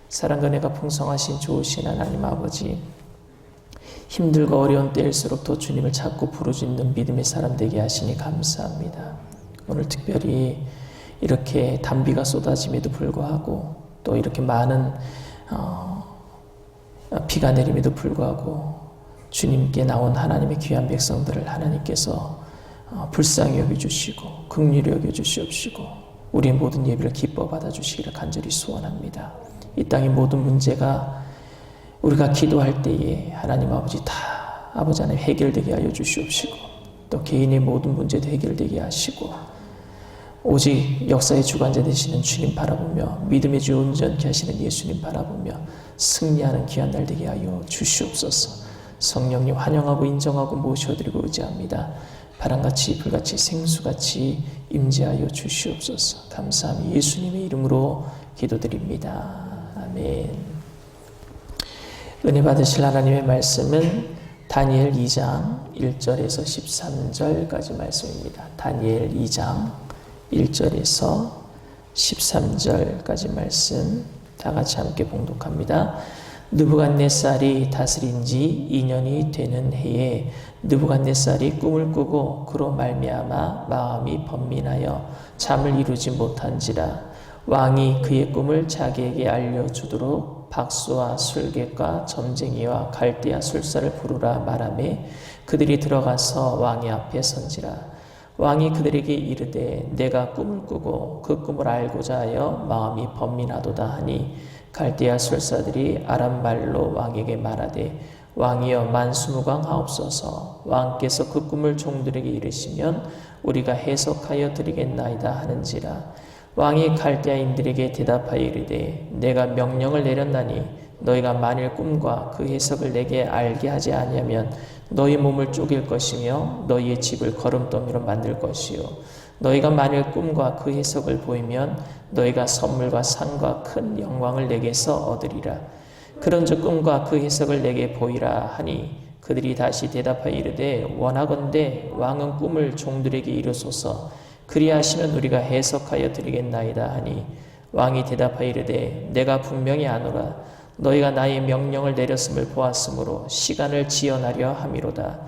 사랑과 은혜가 풍성하신 좋으신 하나님 아버지, 힘들고 어려운 때일수록 더 주님을 찾고 부르짖는 믿음의 사람 되게 하시니 감사합니다. 오늘 특별히 이렇게 단비가 쏟아짐에도 불구하고 또 이렇게 많은 비가 내림에도 불구하고 주님께 나온 하나님의 귀한 백성들을 하나님께서 불쌍히 여겨주시고 긍휼히 여겨주시옵시고 우리의 모든 예배를 기뻐 받아주시기를 간절히 소원합니다. 이 땅의 모든 문제가 우리가 기도할 때에 하나님 아버지 다 아버지 하나님 해결되게 하여 주시옵시고 또 개인의 모든 문제도 해결되게 하시고 오직 역사의 주관자 되시는 주님 바라보며 믿음의 주 온전케 하시는 예수님 바라보며 승리하는 귀한 날 되게 하여 주시옵소서. 성령님 환영하고 인정하고 모셔드리고 의지합니다. 바람같이 불같이 생수같이 임재하여 주시옵소서. 감사함이 예수님의 이름으로 기도드립니다. 아멘. 은혜 받으실 하나님의 말씀은 다니엘 2장 1절에서 13절까지 말씀입니다. 다니엘 2장 1절에서 13절까지 말씀 다 같이 함께 봉독합니다. 느부갓네살이 다스린 지 2년이 되는 해에 느부갓네살이 꿈을 꾸고 그로 말미암아 마음이 번민하여 잠을 이루지 못한지라 왕이 그의 꿈을 자기에게 알려주도록 박수와 술객과 점쟁이와 갈대아 술사를 부르라 말하매 그들이 들어가서 왕의 앞에 선지라. 왕이 그들에게 이르되 내가 꿈을 꾸고 그 꿈을 알고자 하여 마음이 번민하도다 하니 갈대아 술사들이 아람 말로 왕에게 말하되 왕이여 만수무강하옵소서. 왕께서 그 꿈을 종들에게 이르시면 우리가 해석하여 드리겠나이다 하는지라. 왕이 갈대아인들에게 대답하여 이르되 내가 명령을 내렸나니 너희가 만일 꿈과 그 해석을 내게 알게 하지 아니하면 너희 몸을 쪼갤 것이며 너희의 집을 거름더미로 만들 것이요 너희가 만일 꿈과 그 해석을 보이면 너희가 선물과 상과 큰 영광을 내게서 얻으리라. 그런즉 꿈과 그 해석을 내게 보이라 하니 그들이 다시 대답하여 이르되 원하건대 왕은 꿈을 종들에게 이르소서. 그리하시면 우리가 해석하여 드리겠나이다 하니 왕이 대답하여 이르되 내가 분명히 아노라. 너희가 나의 명령을 내렸음을 보았으므로 시간을 지연하려 함이로다.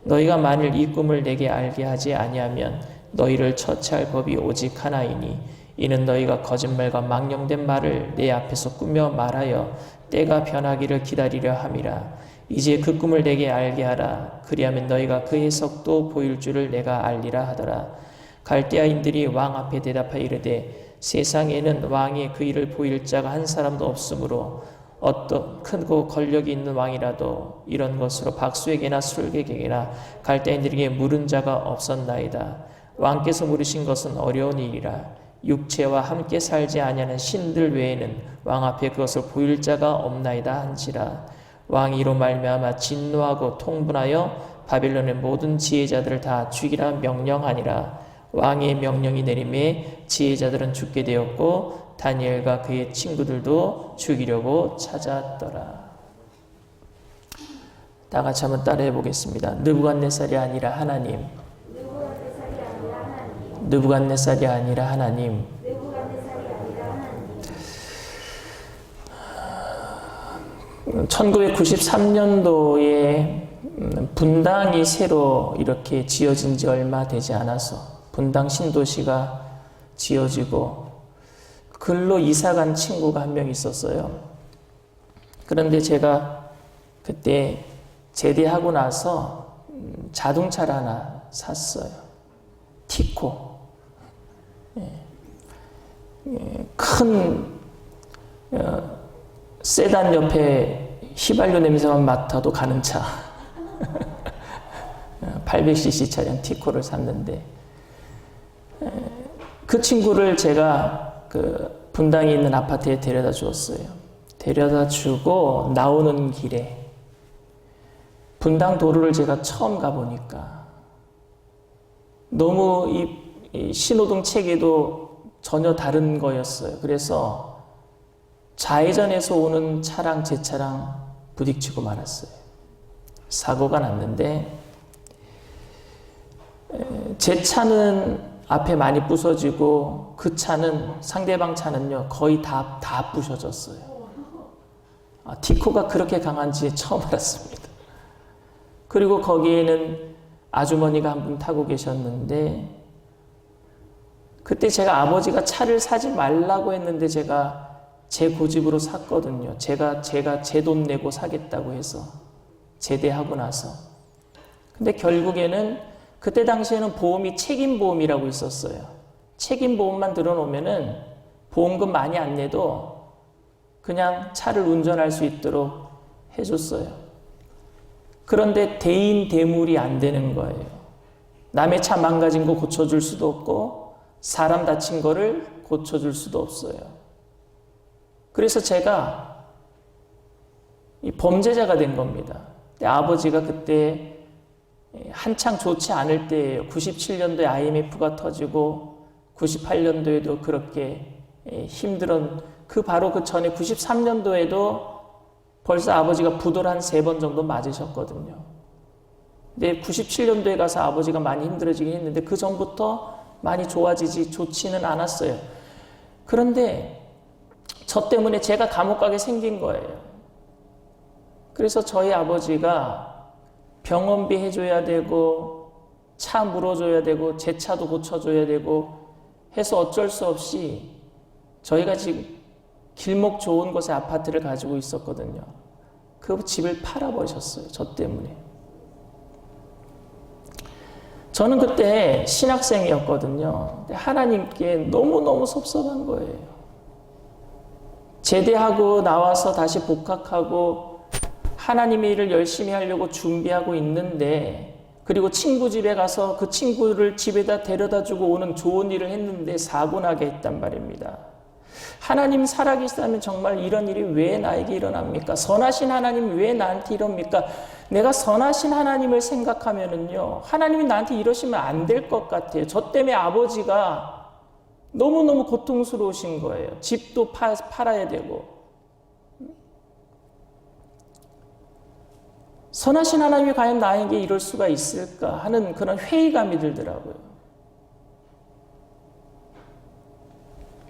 너희가 만일 이 꿈을 내게 알게 하지 아니하면 너희를 처치할 법이 오직 하나이니 이는 너희가 거짓말과 망령된 말을 내 앞에서 꾸며 말하여 때가 변하기를 기다리려 함이라. 이제 그 꿈을 내게 알게 하라. 그리하면 너희가 그 해석도 보일 줄을 내가 알리라 하더라. 갈대아인들이 왕 앞에 대답하여 이르되 세상에는 왕의 그 일을 보일 자가 한 사람도 없으므로 어떤 크고 권력이 있는 왕이라도 이런 것으로 박수에게나 술객에게나 갈대아인들에게 물은 자가 없었나이다. 왕께서 물으신 것은 어려운 일이라. 육체와 함께 살지 아니하는 신들 외에는 왕 앞에 그것을 보일 자가 없나이다 한지라. 왕이 이로 말미암아 진노하고 통분하여 바벨론의 모든 지혜자들을 다 죽이라 명령하니라. 왕의 명령이 내림에 지혜자들은 죽게 되었고 다니엘과 그의 친구들도 죽이려고 찾았더라. 다 같이 한번 따라해 보겠습니다. 느부갓네살이 아니라 하나님. 느부갓네살이 아니라 하나님. 1993년도에 분당이 새로 이렇게 지어진 지 얼마 되지 않아서 분당 신도시가 지어지고 글로 이사간 친구가 한 명 있었어요. 그런데 제가 그때 제대하고 나서 자동차를 하나 샀어요. 티코. 큰 세단 옆에 휘발유 냄새만 맡아도 가는 차. 800cc 차량 티코를 샀는데 그 친구를 제가 그 분당에 있는 아파트에 데려다 주었어요. 데려다 주고 나오는 길에 분당 도로를 제가 처음 가보니까 너무 이 신호등 체계도 전혀 다른 거였어요. 그래서 좌회전에서 오는 차랑 제 차랑 부딪히고 말았어요. 사고가 났는데 제 차는 앞에 많이 부서지고 그 차는 상대방 차는요 거의 다 부셔졌어요. 디코가 그렇게 강한지 처음 알았습니다. 그리고 거기에는 아주머니가 한 분 타고 계셨는데 그때 제가 아버지가 차를 사지 말라고 했는데 제가 제 고집으로 샀거든요. 제가 제 돈 내고 사겠다고 해서 제대하고 나서. 근데 결국에는 그때 당시에는 보험이 책임보험이라고 있었어요. 책임보험만 들어놓으면은 보험금 많이 안 내도 그냥 차를 운전할 수 있도록 해줬어요. 그런데 대인 대물이 안 되는 거예요. 남의 차 망가진 거 고쳐줄 수도 없고 사람 다친 거를 고쳐줄 수도 없어요. 그래서 제가 이 범죄자가 된 겁니다. 아버지가 그때 한창 좋지 않을 때예요. 97년도에 IMF가 터지고 98년도에도 그렇게 힘들은 바로 그 전에 93년도에도 벌써 아버지가 부도를 한 3번 정도 맞으셨거든요. 근데 97년도에 가서 아버지가 많이 힘들어지긴 했는데 그 전부터 많이 좋지는 않았어요. 그런데 저 때문에 제가 감옥 가게 생긴 거예요. 그래서 저희 아버지가 병원비 해줘야 되고 차 물어줘야 되고 제 차도 고쳐줘야 되고 해서 어쩔 수 없이 저희가 지금 길목 좋은 곳에 아파트를 가지고 있었거든요. 그 집을 팔아버리셨어요. 저 때문에. 저는 그때 신학생이었거든요. 하나님께 너무너무 섭섭한 거예요. 제대하고 나와서 다시 복학하고 하나님의 일을 열심히 하려고 준비하고 있는데 그리고 친구 집에 가서 그 친구를 집에다 데려다 주고 오는 좋은 일을 했는데 사고 나게 했단 말입니다. 하나님 살아계시다면 정말 이런 일이 왜 나에게 일어납니까? 선하신 하나님 왜 나한테 이럽니까? 내가 선하신 하나님을 생각하면은요, 하나님이 나한테 이러시면 안 될 것 같아요. 저 때문에 아버지가 너무너무 고통스러우신 거예요. 집도 팔아야 되고. 선하신 하나님이 과연 나에게 이럴 수가 있을까 하는 그런 회의감이 들더라고요.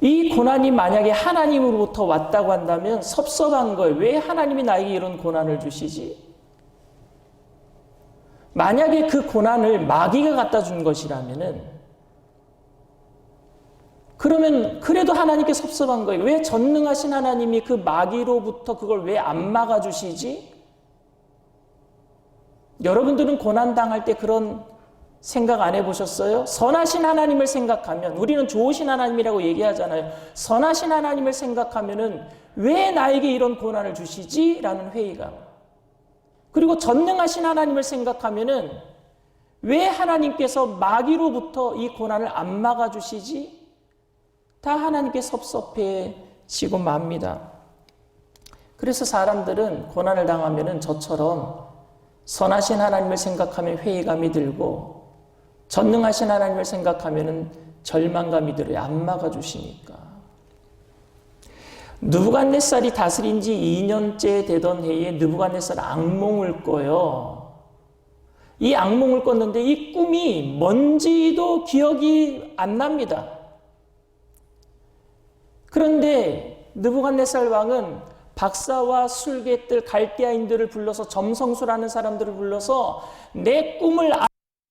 이 고난이 만약에 하나님으로부터 왔다고 한다면 섭섭한 거예요. 왜 하나님이 나에게 이런 고난을 주시지? 만약에 그 고난을 마귀가 갖다 준 것이라면은 그러면 그래도 하나님께 섭섭한 거예요. 왜 전능하신 하나님이 그 마귀로부터 그걸 왜 안 막아주시지? 여러분들은 고난당할 때 그런 생각 안 해보셨어요? 선하신 하나님을 생각하면, 우리는 좋으신 하나님이라고 얘기하잖아요. 선하신 하나님을 생각하면은 왜 나에게 이런 고난을 주시지? 라는 회의감. 그리고 전능하신 하나님을 생각하면은 왜 하나님께서 마귀로부터 이 고난을 안 막아주시지? 다 하나님께 섭섭해지고 맙니다. 그래서 사람들은 고난을 당하면은 저처럼 선하신 하나님을 생각하면 회의감이 들고 전능하신 하나님을 생각하면은 절망감이 들어요. 안 막아주시니까. 느부갓네살이 다스린 지 2년째 되던 해에 느부갓네살 악몽을 꿔요. 이 악몽을 꿨는데 이 꿈이 뭔지도 기억이 안 납니다. 그런데 느부갓네살 왕은 박사와 술객들, 갈대아인들을 불러서 점성술하는 사람들을 불러서 내 꿈을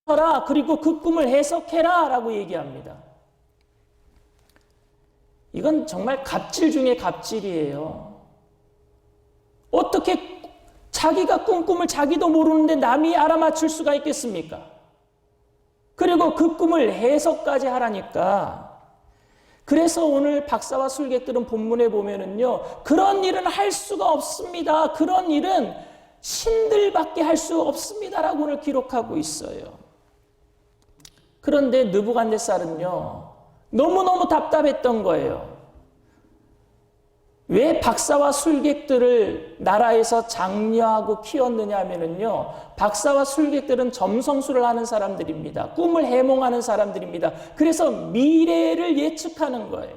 알아라, 그리고 그 꿈을 해석해라 라고 얘기합니다. 이건 정말 갑질 중에 갑질이에요. 어떻게 자기가 꾼 꿈을 자기도 모르는데 남이 알아맞힐 수가 있겠습니까? 그리고 그 꿈을 해석까지 하라니까. 그래서 오늘 박사와 술객들은 본문에 보면은요, 그런 일은 할 수가 없습니다. 그런 일은 신들밖에 할 수 없습니다라고 오늘 기록하고 있어요. 그런데 느부갓네살은요, 너무너무 답답했던 거예요. 왜 박사와 술객들을 나라에서 장려하고 키웠느냐 하면은요, 박사와 술객들은 점성술을 하는 사람들입니다. 꿈을 해몽하는 사람들입니다. 그래서 미래를 예측하는 거예요.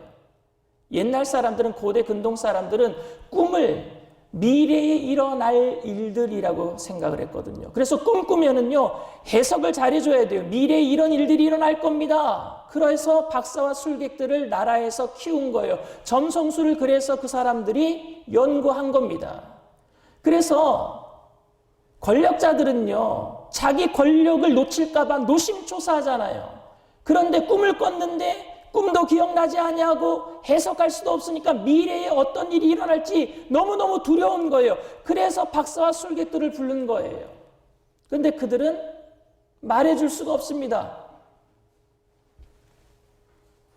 옛날 사람들은, 고대 근동 사람들은 꿈을 미래에 일어날 일들이라고 생각을 했거든요. 그래서 꿈꾸면은요, 해석을 잘해줘야 돼요. 미래에 이런 일들이 일어날 겁니다. 그래서 박사와 술객들을 나라에서 키운 거예요. 점성술을 그래서 그 사람들이 연구한 겁니다. 그래서 권력자들은요, 자기 권력을 놓칠까봐 노심초사하잖아요. 그런데 꿈을 꿨는데 꿈도 기억나지 아니하고 해석할 수도 없으니까 미래에 어떤 일이 일어날지 너무너무 두려운 거예요. 그래서 박사와 술객들을 부른 거예요. 그런데 그들은 말해줄 수가 없습니다.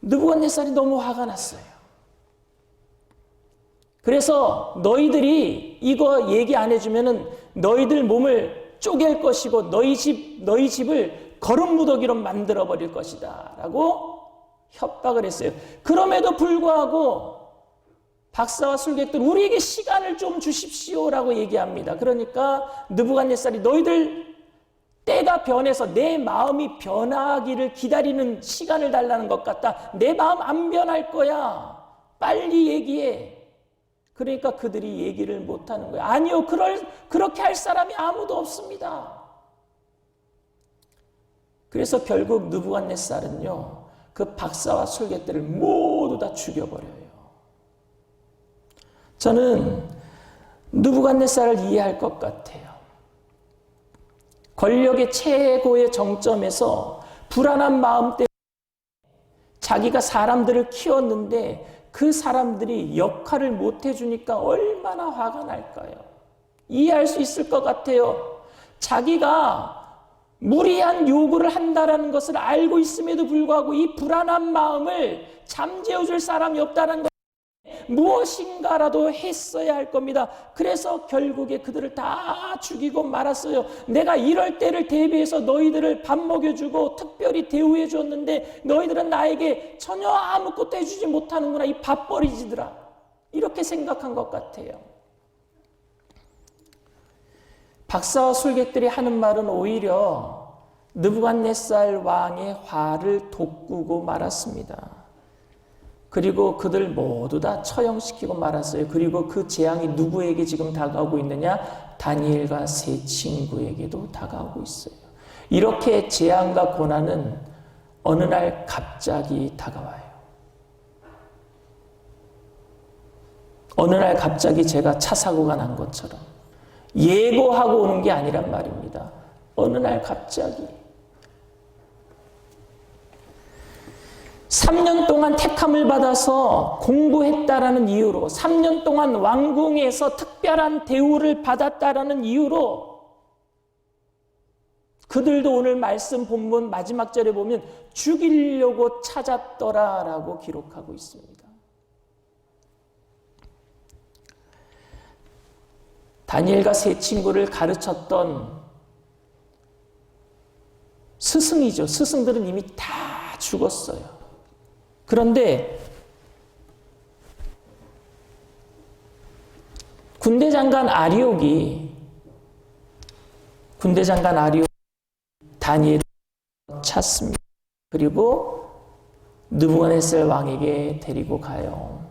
느부갓네살이 너무 화가 났어요. 그래서 너희들이 이거 얘기 안 해주면은 너희들 몸을 쪼갤 것이고 너희 집을 거름무더기로 만들어 버릴 것이다 라고 협박을 했어요. 그럼에도 불구하고 박사와 술객들 우리에게 시간을 좀 주십시오라고 얘기합니다. 그러니까 느부갓네살이 너희들 때가 변해서 내 마음이 변하기를 기다리는 시간을 달라는 것 같다. 내 마음 안 변할 거야. 빨리 얘기해. 그러니까 그들이 얘기를 못하는 거예요. 아니요, 그렇게 할 사람이 아무도 없습니다. 그래서 결국 느부갓네살은요, 그 박사와 술객들을 모두 다 죽여버려요. 저는 느부갓네살을 이해할 것 같아요. 권력의 최고의 정점에서 불안한 마음 때문에 자기가 사람들을 키웠는데 그 사람들이 역할을 못 해주니까 얼마나 화가 날까요? 이해할 수 있을 것 같아요. 자기가 무리한 요구를 한다는 것을 알고 있음에도 불구하고 이 불안한 마음을 잠재워줄 사람이 없다는 것, 무엇인가라도 했어야 할 겁니다. 그래서 결국에 그들을 다 죽이고 말았어요. 내가 이럴 때를 대비해서 너희들을 밥 먹여주고 특별히 대우해 줬는데 너희들은 나에게 전혀 아무것도 해주지 못하는구나. 이 밥벌이지들아. 이렇게 생각한 것 같아요. 박사와 술객들이 하는 말은 오히려 느부갓네살 왕의 화를 돋구고 말았습니다. 그리고 그들 모두 다 처형시키고 말았어요. 그리고 그 재앙이 누구에게 지금 다가오고 있느냐? 다니엘과 세 친구에게도 다가오고 있어요. 이렇게 재앙과 고난은 어느 날 갑자기 다가와요. 어느 날 갑자기 제가 차 사고가 난 것처럼 예고하고 오는 게 아니란 말입니다. 어느 날 갑자기 3년 동안 택함을 받아서 공부했다라는 이유로 3년 동안 왕궁에서 특별한 대우를 받았다라는 이유로 그들도 오늘 말씀 본문 마지막 절에 보면 죽이려고 찾았더라라고 기록하고 있습니다. 다니엘과 세 친구를 가르쳤던 스승이죠. 스승들은 이미 다 죽었어요. 그런데 군대 장관 아리옥이 다니엘을 찾습니다. 그리고 느부갓네살 왕에게 데리고 가요.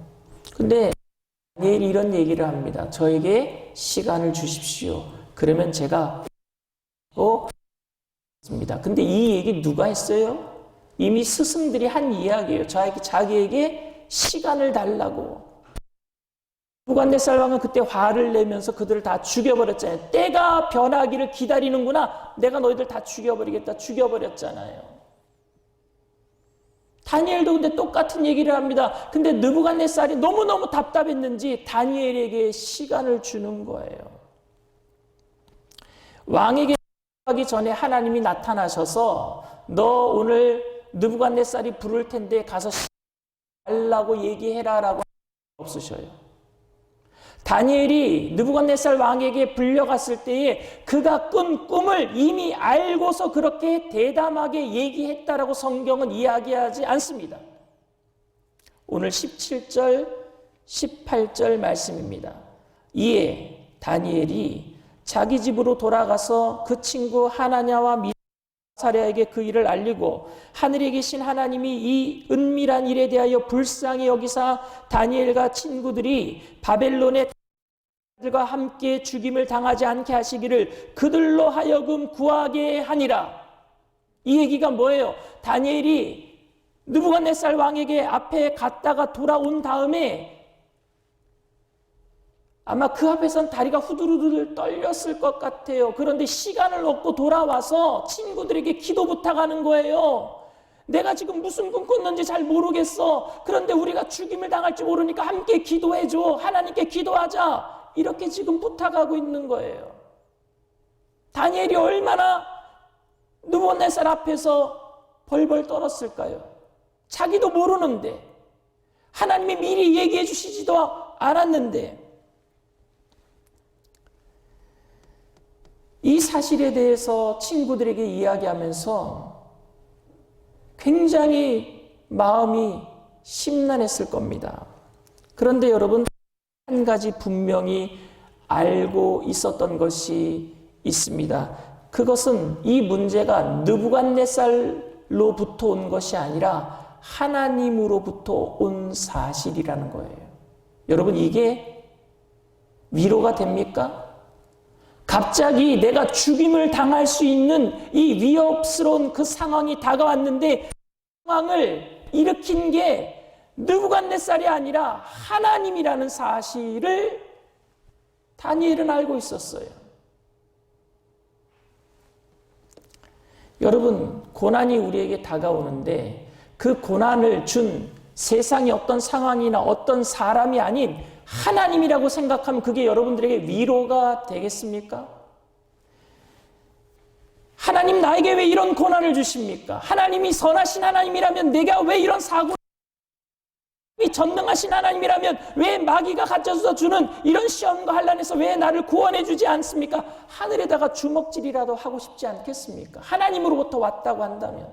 근데 다니엘이 이런 얘기를 합니다. 저에게 시간을 주십시오. 그러면 제가 습니다. 근데 이 얘기 누가 했어요? 이미 스승들이 한 이야기예요. 자기에게 시간을 달라고. 느부갓네살 왕은 그때 화를 내면서 그들을 다 죽여버렸잖아요. 때가 변하기를 기다리는구나. 내가 너희들 다 죽여버리겠다. 죽여버렸잖아요. 다니엘도 근데 똑같은 얘기를 합니다. 근데 느부갓네살이 너무너무 답답했는지 다니엘에게 시간을 주는 거예요. 왕에게 하기 전에 하나님이 나타나셔서 너 오늘 느부갓네살이 부를 텐데 가서 달라고 얘기해라라고 없으셔요. 다니엘이 느부갓네살 왕에게 불려갔을 때에 그가 꾼 꿈을 이미 알고서 그렇게 대담하게 얘기했다라고 성경은 이야기하지 않습니다. 오늘 17절, 18절 말씀입니다. 이에 다니엘이 자기 집으로 돌아가서 그 친구 하나냐와 사랴에게 그 일을 알리고 하늘에 계신 하나님이 이 은밀한 일에 대하여 불쌍히 여기사 다니엘과 친구들이 바벨론의 들과 함께 죽임을 당하지 않게 하시기를 그들로 하여금 구하게 하니라. 이 얘기가 뭐예요? 다니엘이 느부갓네살 왕에게 앞에 갔다가 돌아온 다음에 아마 그 앞에선 다리가 후두루두 떨렸을 것 같아요. 그런데 시간을 얻고 돌아와서 친구들에게 기도 부탁하는 거예요. 내가 지금 무슨 꿈 꿨는지 잘 모르겠어. 그런데 우리가 죽임을 당할지 모르니까 함께 기도해줘. 하나님께 기도하자. 이렇게 지금 부탁하고 있는 거예요. 다니엘이 얼마나 느부갓네살 앞에서 벌벌 떨었을까요? 자기도 모르는데, 하나님이 미리 얘기해 주시지도 않았는데, 이 사실에 대해서 친구들에게 이야기하면서 굉장히 마음이 심란했을 겁니다. 그런데 여러분, 한 가지 분명히 알고 있었던 것이 있습니다. 그것은 이 문제가 느부갓네살로부터 온 것이 아니라 하나님으로부터 온 사실이라는 거예요. 여러분, 이게 위로가 됩니까? 갑자기 내가 죽임을 당할 수 있는 이 위협스러운 그 상황이 다가왔는데, 상황을 일으킨 게 느부갓네살이 아니라 하나님이라는 사실을 다니엘은 알고 있었어요. 여러분, 고난이 우리에게 다가오는데 그 고난을 준 세상의 어떤 상황이나 어떤 사람이 아닌 하나님이라고 생각하면 그게 여러분들에게 위로가 되겠습니까? 하나님, 나에게 왜 이런 고난을 주십니까? 하나님이 선하신 하나님이라면 내가 왜 이런 사고, 전능하신 하나님이라면 왜 마귀가 가져서 주는 이런 시험과 환난에서 왜 나를 구원해 주지 않습니까? 하늘에다가 주먹질이라도 하고 싶지 않겠습니까? 하나님으로부터 왔다고 한다면.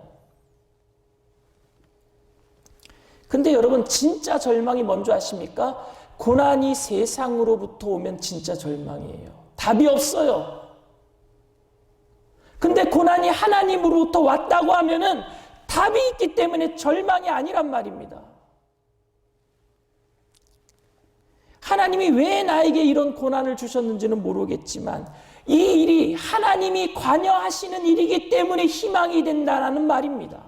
근데 여러분, 진짜 절망이 뭔지 아십니까? 고난이 세상으로부터 오면 진짜 절망이에요. 답이 없어요. 근데 고난이 하나님으로부터 왔다고 하면은 답이 있기 때문에 절망이 아니란 말입니다. 하나님이 왜 나에게 이런 고난을 주셨는지는 모르겠지만 이 일이 하나님이 관여하시는 일이기 때문에 희망이 된다는 말입니다.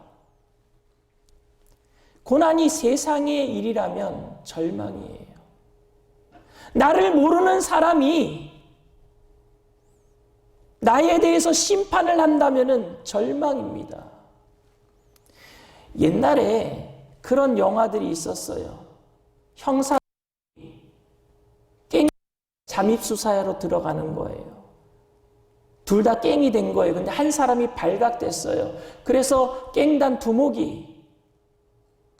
고난이 세상의 일이라면 절망이에요. 나를 모르는 사람이 나에 대해서 심판을 한다면 절망입니다. 옛날에 그런 영화들이 있었어요. 형사 깽 잠입수사로 들어가는 거예요. 둘 다 깽이 된 거예요. 근데 한 사람이 발각됐어요. 그래서 깽단 두목이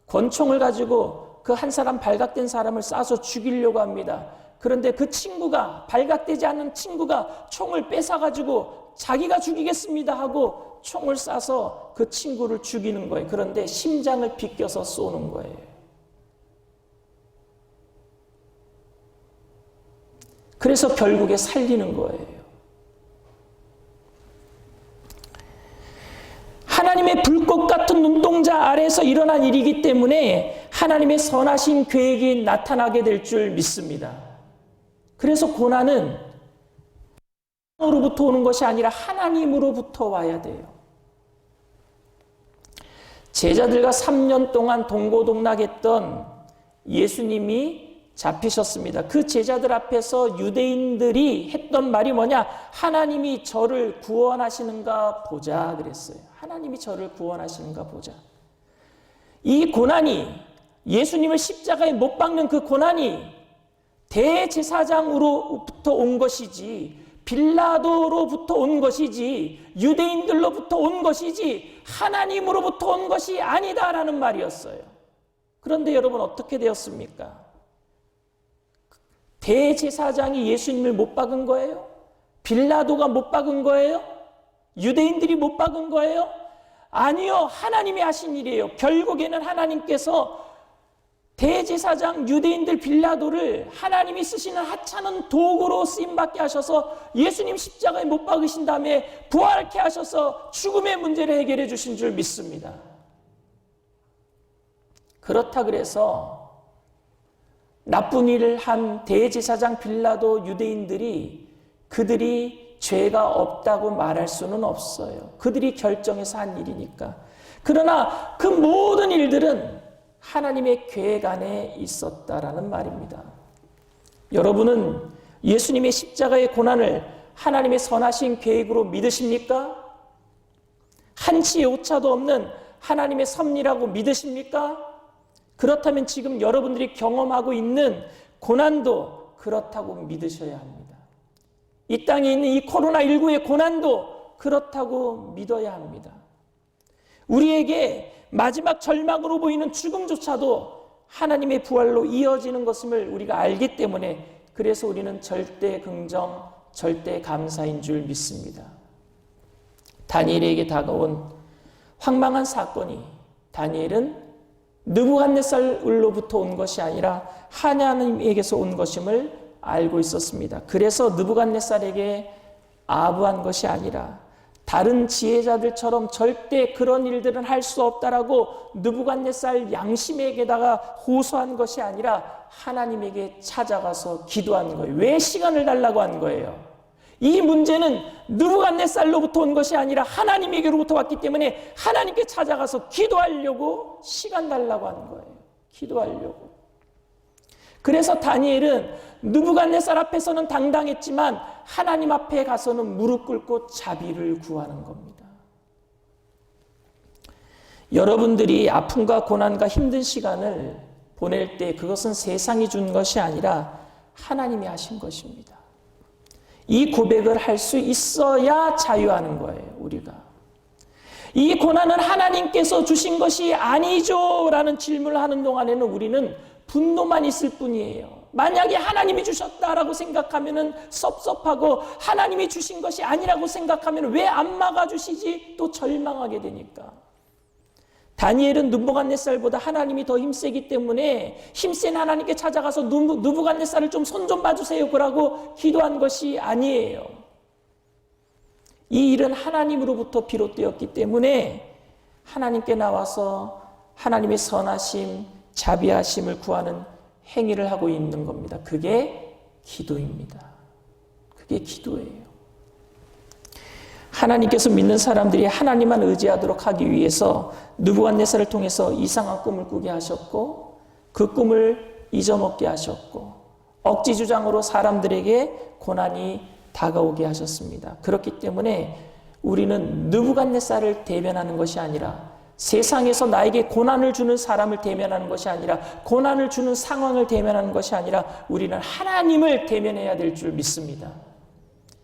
권총을 가지고 그 한 사람 발각된 사람을 쏴서 죽이려고 합니다. 그런데 그 친구가, 발각되지 않은 친구가 총을 뺏어가지고 자기가 죽이겠습니다 하고 총을 쏴서 그 친구를 죽이는 거예요. 그런데 심장을 비껴서 쏘는 거예요. 그래서 결국에 살리는 거예요. 하나님의 불꽃 같은 눈동자 아래에서 일어난 일이기 때문에 하나님의 선하신 계획이 나타나게 될 줄 믿습니다. 그래서 고난은 하나님으로부터 오는 것이 아니라 하나님으로부터 와야 돼요. 제자들과 3년 동안 동고동락했던 예수님이 잡히셨습니다. 그 제자들 앞에서 유대인들이 했던 말이 뭐냐? 하나님이 저를 구원하시는가 보자 그랬어요. 하나님이 저를 구원하시는가 보자. 이 고난이, 예수님을 십자가에 못 박는 그 고난이 대제사장으로부터 온 것이지, 빌라도로부터 온 것이지, 유대인들로부터 온 것이지 하나님으로부터 온 것이 아니다라는 말이었어요. 그런데 여러분, 어떻게 되었습니까? 대제사장이 예수님을 못 박은 거예요? 빌라도가 못 박은 거예요? 유대인들이 못 박은 거예요? 아니요, 하나님이 하신 일이에요. 결국에는 하나님께서 대제사장 유대인들 빌라도를 하나님이 쓰시는 하찮은 도구로 쓰임받게 하셔서 예수님 십자가에 못 박으신 다음에 부활케 하셔서 죽음의 문제를 해결해 주신 줄 믿습니다. 그렇다 그래서 나쁜 일을 한 대제사장 빌라도 유대인들이 그들이 죄가 없다고 말할 수는 없어요. 그들이 결정해서 한 일이니까. 그러나 그 모든 일들은 하나님의 계획 안에 있었다라는 말입니다. 여러분은 예수님의 십자가의 고난을 하나님의 선하신 계획으로 믿으십니까? 한치의 오차도 없는 하나님의 섭리라고 믿으십니까? 그렇다면 지금 여러분들이 경험하고 있는 고난도 그렇다고 믿으셔야 합니다. 이 땅에 있는 이 코로나19의 고난도 그렇다고 믿어야 합니다. 우리에게 마지막 절망으로 보이는 죽음조차도 하나님의 부활로 이어지는 것임을 우리가 알기 때문에 그래서 우리는 절대 긍정, 절대 감사인 줄 믿습니다. 다니엘에게 다가온 황망한 사건이 다니엘은 느부갓네살로부터 온 것이 아니라 하나님에게서 온 것임을 알고 있었습니다. 그래서 느부갓네살에게 아부한 것이 아니라 다른 지혜자들처럼 절대 그런 일들은 할 수 없다라고 느부갓네살 양심에게다가 호소한 것이 아니라 하나님에게 찾아가서 기도한 거예요. 왜 시간을 달라고 한 거예요? 이 문제는 느부갓네살로부터 온 것이 아니라 하나님에게로부터 왔기 때문에 하나님께 찾아가서 기도하려고 시간 달라고 한 거예요. 기도하려고. 그래서 다니엘은 느부갓네살 앞에서는 당당했지만 하나님 앞에 가서는 무릎 꿇고 자비를 구하는 겁니다. 여러분들이 아픔과 고난과 힘든 시간을 보낼 때 그것은 세상이 준 것이 아니라 하나님이 하신 것입니다. 이 고백을 할 수 있어야 자유하는 거예요, 우리가. 이 고난은 하나님께서 주신 것이 아니죠 라는 질문을 하는 동안에는 우리는 분노만 있을 뿐이에요. 만약에 하나님이 주셨다라고 생각하면 섭섭하고 하나님이 주신 것이 아니라고 생각하면 왜 안 막아주시지? 또 절망하게 되니까. 다니엘은 느부갓네살보다 하나님이 더 힘세기 때문에 힘센 하나님께 찾아가서 느부갓네살을 좀 손 좀 봐주세요 그러고 기도한 것이 아니에요. 이 일은 하나님으로부터 비롯되었기 때문에 하나님께 나와서 하나님의 선하심, 자비하심을 구하는 행위를 하고 있는 겁니다. 그게 기도입니다. 그게 기도예요. 하나님께서 믿는 사람들이 하나님만 의지하도록 하기 위해서 느부갓네살을 통해서 이상한 꿈을 꾸게 하셨고 그 꿈을 잊어먹게 하셨고 억지 주장으로 사람들에게 고난이 다가오게 하셨습니다. 그렇기 때문에 우리는 느부갓네살을 대변하는 것이 아니라 세상에서 나에게 고난을 주는 사람을 대면하는 것이 아니라 고난을 주는 상황을 대면하는 것이 아니라 우리는 하나님을 대면해야 될 줄 믿습니다.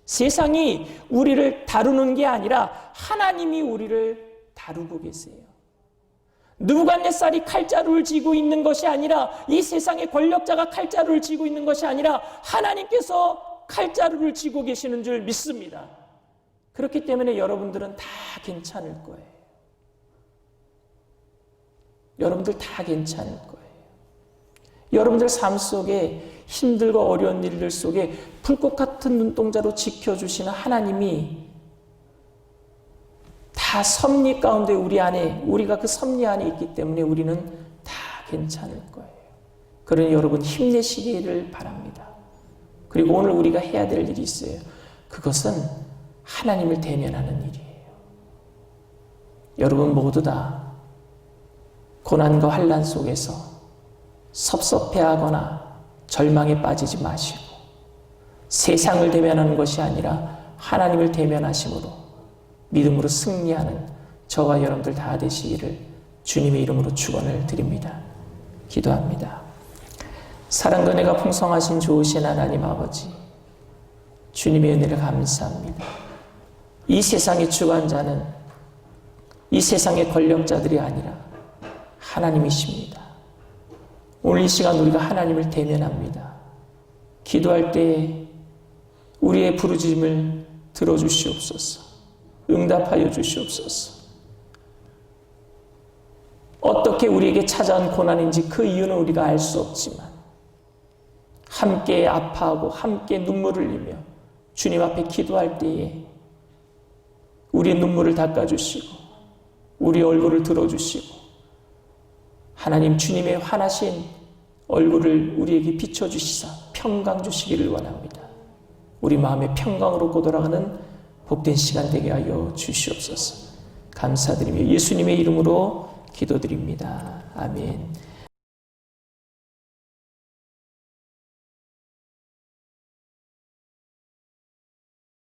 세상이 우리를 다루는 게 아니라 하나님이 우리를 다루고 계세요. 느부갓네살이 칼자루를 쥐고 있는 것이 아니라 이 세상의 권력자가 칼자루를 쥐고 있는 것이 아니라 하나님께서 칼자루를 쥐고 계시는 줄 믿습니다. 그렇기 때문에 여러분들은 다 괜찮을 거예요. 여러분들 다 괜찮을 거예요. 여러분들 삶 속에 힘들고 어려운 일들 속에 불꽃 같은 눈동자로 지켜주시는 하나님이 다 섭리 가운데 우리 안에, 우리가 그 섭리 안에 있기 때문에 우리는 다 괜찮을 거예요. 그러니 여러분 힘내시기를 바랍니다. 그리고 오늘 우리가 해야 될 일이 있어요. 그것은 하나님을 대면하는 일이에요. 여러분 모두 다 고난과 환난 속에서 섭섭해하거나 절망에 빠지지 마시고 세상을 대면하는 것이 아니라 하나님을 대면하심으로 믿음으로 승리하는 저와 여러분들 다 되시기를 주님의 이름으로 축원을 드립니다. 기도합니다. 사랑과 은혜가 풍성하신 좋으신 하나님 아버지, 주님의 은혜를 감사합니다. 이 세상의 주관자는 이 세상의 권력자들이 아니라 하나님이십니다. 오늘 이 시간 우리가 하나님을 대면합니다. 기도할 때 우리의 부르짖음을 들어주시옵소서. 응답하여 주시옵소서. 어떻게 우리에게 찾아온 고난인지 그 이유는 우리가 알 수 없지만 함께 아파하고 함께 눈물을 흘리며 주님 앞에 기도할 때에 우리의 눈물을 닦아주시고 우리 얼굴을 들어주시고 하나님 주님의 환하신 얼굴을 우리에게 비춰주시사 평강 주시기를 원합니다. 우리 마음의 평강으로 고돌아가는 복된 시간 되게 하여 주시옵소서. 감사드리며 예수님의 이름으로 기도드립니다. 아멘.